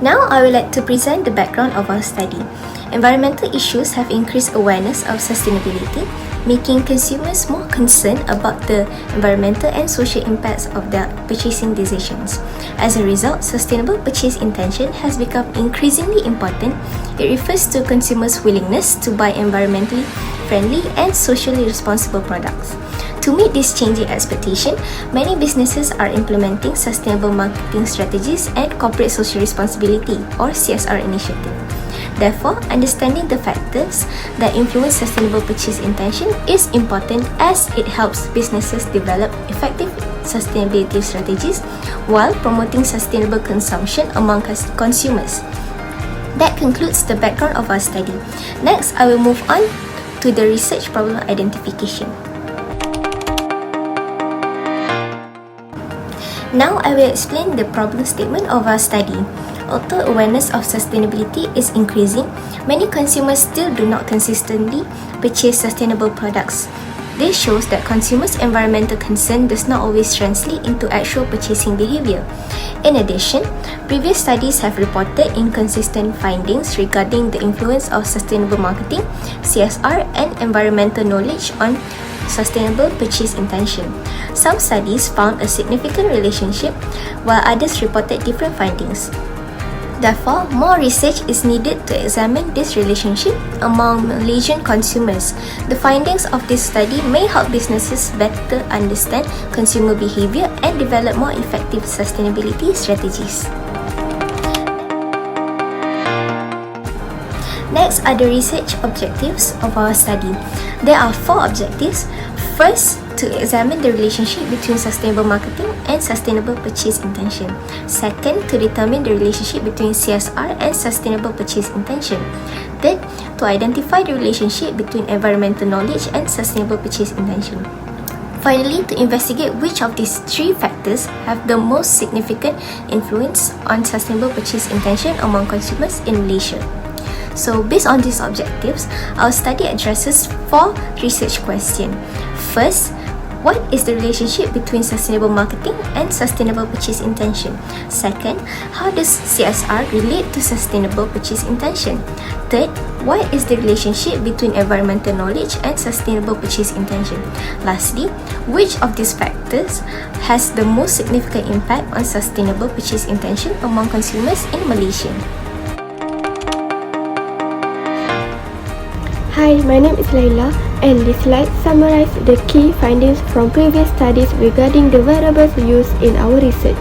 Now, I would like to present the background of our study. Environmental issues have increased awareness of sustainability, making consumers more concerned about the environmental and social impacts of their purchasing decisions. As a result, sustainable purchase intention has become increasingly important. It refers to consumers' willingness to buy environmentally friendly and socially responsible products. To meet this changing expectation, many businesses are implementing sustainable marketing strategies and corporate social responsibility or CSR initiatives. Therefore, understanding the factors that influence sustainable purchase intention is important as it helps businesses develop effective sustainability strategies while promoting sustainable consumption among consumers. That concludes the background of our study. Next, I will move on to the research problem identification. Now, I will explain the problem statement of our study. Although awareness of sustainability is increasing, many consumers still do not consistently purchase sustainable products. This shows that consumers' environmental concern does not always translate into actual purchasing behavior. In addition, previous studies have reported inconsistent findings regarding the influence of sustainable marketing, CSR, and environmental knowledge on sustainable purchase intention. Some studies found a significant relationship, while others reported different findings. Therefore, more research is needed to examine this relationship among Malaysian consumers. The findings of this study may help businesses better understand consumer behavior and develop more effective sustainability strategies. Next are the research objectives of our study. There are 4 objectives. First, to examine the relationship between sustainable marketing and sustainable purchase intention. Second, to determine the relationship between CSR and sustainable purchase intention. Third, to identify the relationship between environmental knowledge and sustainable purchase intention. Finally, to investigate which of these 3 factors have the most significant influence on sustainable purchase intention among consumers in Malaysia. So, based on these objectives, our study addresses 4 research questions. First, what is the relationship between sustainable marketing and sustainable purchase intention? Second, how does CSR relate to sustainable purchase intention? Third, what is the relationship between environmental knowledge and sustainable purchase intention? Lastly, which of these factors has the most significant impact on sustainable purchase intention among consumers in Malaysia? Hi, my name is Laila, and this slide summarizes the key findings from previous studies regarding the variables used in our research.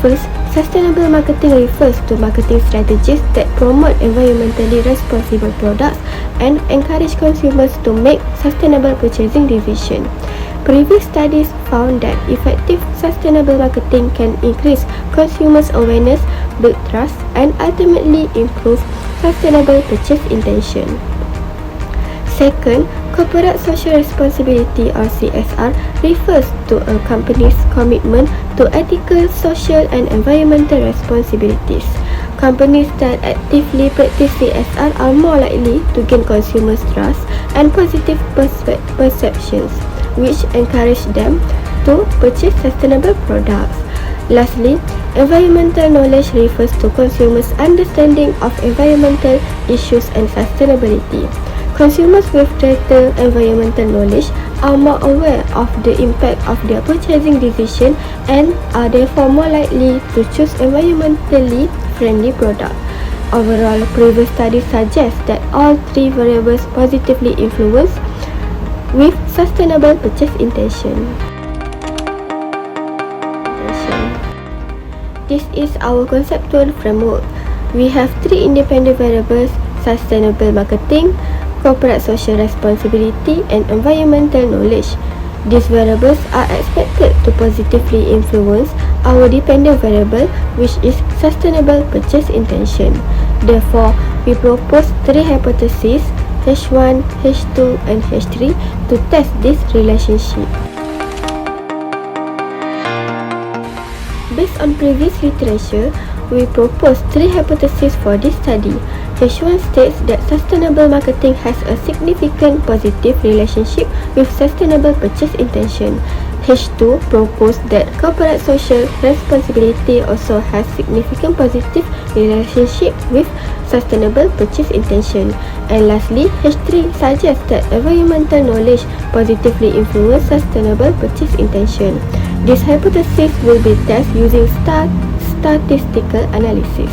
First, sustainable marketing refers to marketing strategies that promote environmentally responsible products and encourage consumers to make sustainable purchasing decisions. Previous studies found that effective sustainable marketing can increase consumers' awareness, build trust, and ultimately improve sustainable purchase intention. Second, corporate social responsibility or CSR refers to a company's commitment to ethical, social and environmental responsibilities. Companies that actively practice CSR are more likely to gain consumers' trust and positive perceptions, which encourage them to purchase sustainable products. Lastly, environmental knowledge refers to consumers' understanding of environmental issues and sustainability. Consumers with greater environmental knowledge are more aware of the impact of their purchasing decision and are therefore more likely to choose environmentally friendly products. Overall, previous studies suggest that all 3 variables positively influence with sustainable purchase intention. This is our conceptual framework. We have 3 independent variables: sustainable marketing, corporate social responsibility, and environmental knowledge. These variables are expected to positively influence our dependent variable, which is sustainable purchase intention. Therefore, we propose 3 hypotheses, H1, H2, and H3, to test this relationship. Based on previous literature, we propose 3 hypotheses for this study. H1 states that sustainable marketing has a significant positive relationship with sustainable purchase intention. H2 proposed that corporate social responsibility also has significant positive relationship with sustainable purchase intention. And lastly, H3 suggests that environmental knowledge positively influence sustainable purchase intention. This hypothesis will be tested using statistical analysis.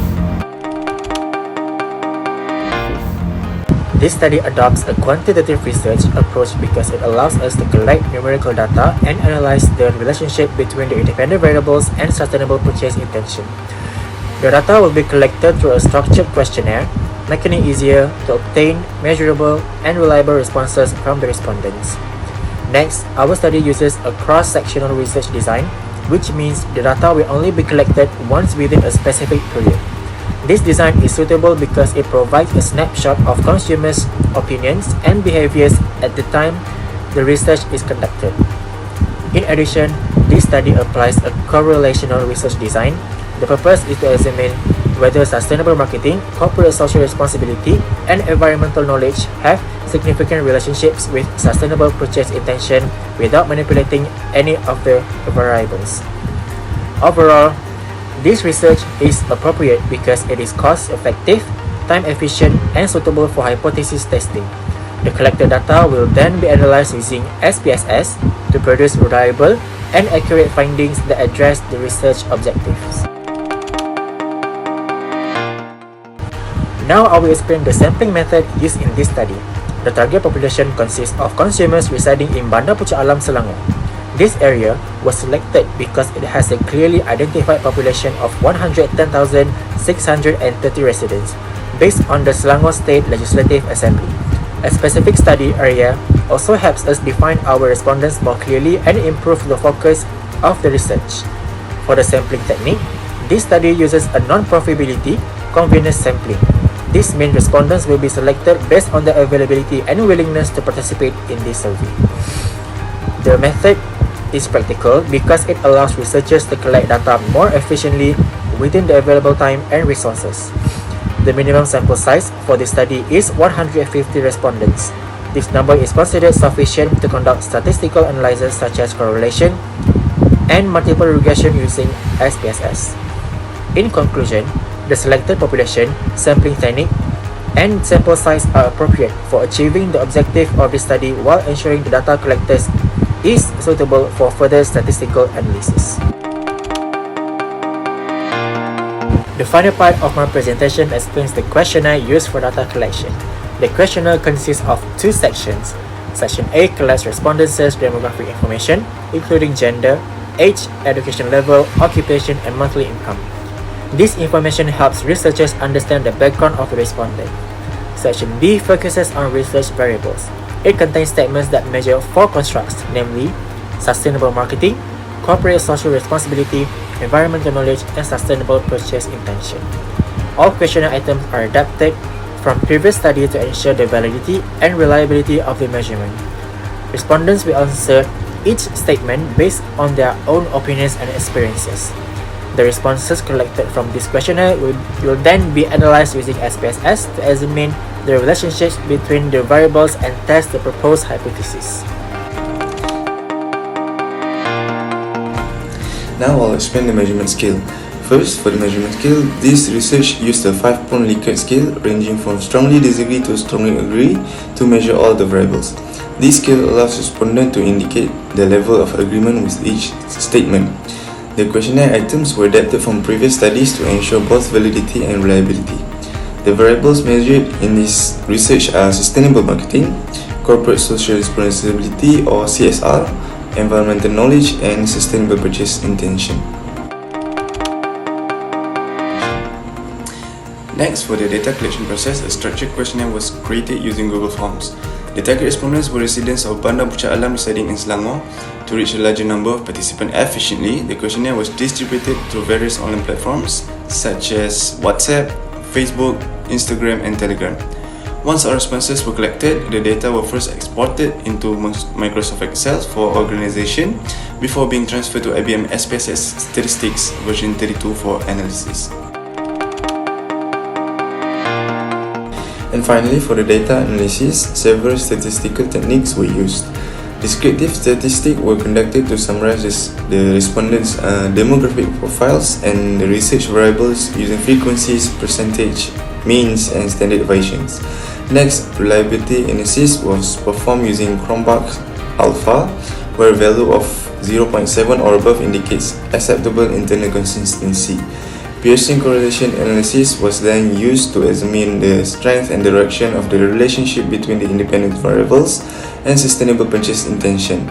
This study adopts a quantitative research approach because it allows us to collect numerical data and analyze the relationship between the independent variables and sustainable purchase intention. The data will be collected through a structured questionnaire, making it easier to obtain measurable and reliable responses from the respondents. Next, our study uses a cross-sectional research design, which means the data will only be collected once within a specific period. This design is suitable because it provides a snapshot of consumers' opinions and behaviors at the time the research is conducted. In addition, this study applies a correlational research design. The purpose is to examine whether sustainable marketing, corporate social responsibility, and environmental knowledge have significant relationships with sustainable purchase intention without manipulating any of the variables. Overall, this research is appropriate because it is cost-effective, time-efficient, and suitable for hypothesis testing. The collected data will then be analyzed using SPSS to produce reliable and accurate findings that address the research objectives. Now I will explain the sampling method used in this study. The target population consists of consumers residing in Bandar Pucuk Alam, Selangor. This area was selected because it has a clearly identified population of 110,630 residents based on the Selangor State Legislative Assembly. A specific study area also helps us define our respondents more clearly and improve the focus of the research. For the sampling technique, this study uses a non-probability convenience sampling. This means respondents will be selected based on their availability and willingness to participate in this survey. The method is practical because it allows researchers to collect data more efficiently within the available time and resources. The minimum sample size for this study is 150 respondents. This number is considered sufficient to conduct statistical analyses such as correlation and multiple regression using SPSS. In conclusion, the selected population, sampling technique, and sample size are appropriate for achieving the objective of the study while ensuring the data collected is suitable for further statistical analysis. The final part of my presentation explains the questionnaire used for data collection. The questionnaire consists of two sections. Section A collects respondents' demographic information, including gender, age, education level, occupation, and monthly income. This information helps researchers understand the background of the respondent. Section B focuses on research variables. It contains statements that measure four constructs, namely sustainable marketing, corporate social responsibility, environmental knowledge, and sustainable purchase intention. All questionnaire items are adapted from previous studies to ensure the validity and reliability of the measurement. Respondents will answer each statement based on their own opinions and experiences. The responses collected from this questionnaire will then be analyzed using SPSS to examine the relationships between the variables and test the proposed hypothesis. Now I'll explain the measurement scale. First, for the measurement scale, this research used a 5-point Likert scale ranging from strongly disagree to strongly agree to measure all the variables. This scale allows respondents to indicate the level of agreement with each statement. The questionnaire items were adapted from previous studies to ensure both validity and reliability. The variables measured in this research are sustainable marketing, corporate social responsibility or CSR, environmental knowledge, and sustainable purchase intention. Next, for the data collection process, a structured questionnaire was created using Google Forms. The target respondents were residents of Bandar Pucuk Alam residing in Selangor. To reach a larger number of participants efficiently, the questionnaire was distributed through various online platforms such as WhatsApp, Facebook, Instagram, and Telegram. Once our responses were collected, the data were first exported into Microsoft Excel for organization before being transferred to IBM SPSS Statistics version 32 for analysis. And finally, for the data analysis, several statistical techniques were used. Descriptive statistics were conducted to summarize the respondents' demographic profiles and the research variables using frequencies, percentage, means, and standard deviations. Next, reliability analysis was performed using Cronbach alpha, where a value of 0.7 or above indicates acceptable internal consistency. Pearson correlation analysis was then used to examine the strength and direction of the relationship between the independent variables and sustainable purchase intention.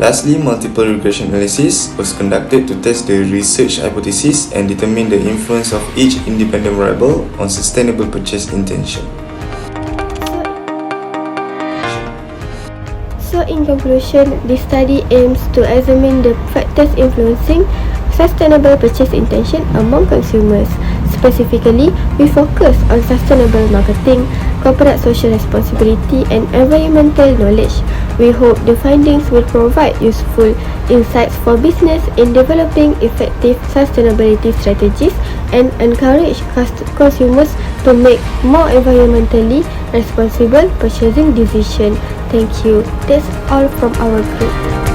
Lastly, multiple regression analysis was conducted to test the research hypothesis and determine the influence of each independent variable on sustainable purchase intention. So in conclusion, this study aims to examine the factors influencing sustainable purchase intention among consumers. Specifically, we focus on sustainable marketing, corporate social responsibility, and environmental knowledge. We hope the findings will provide useful insights for business in developing effective sustainability strategies and encourage consumers to make more environmentally responsible purchasing decisions. Thank you. That's all from our group.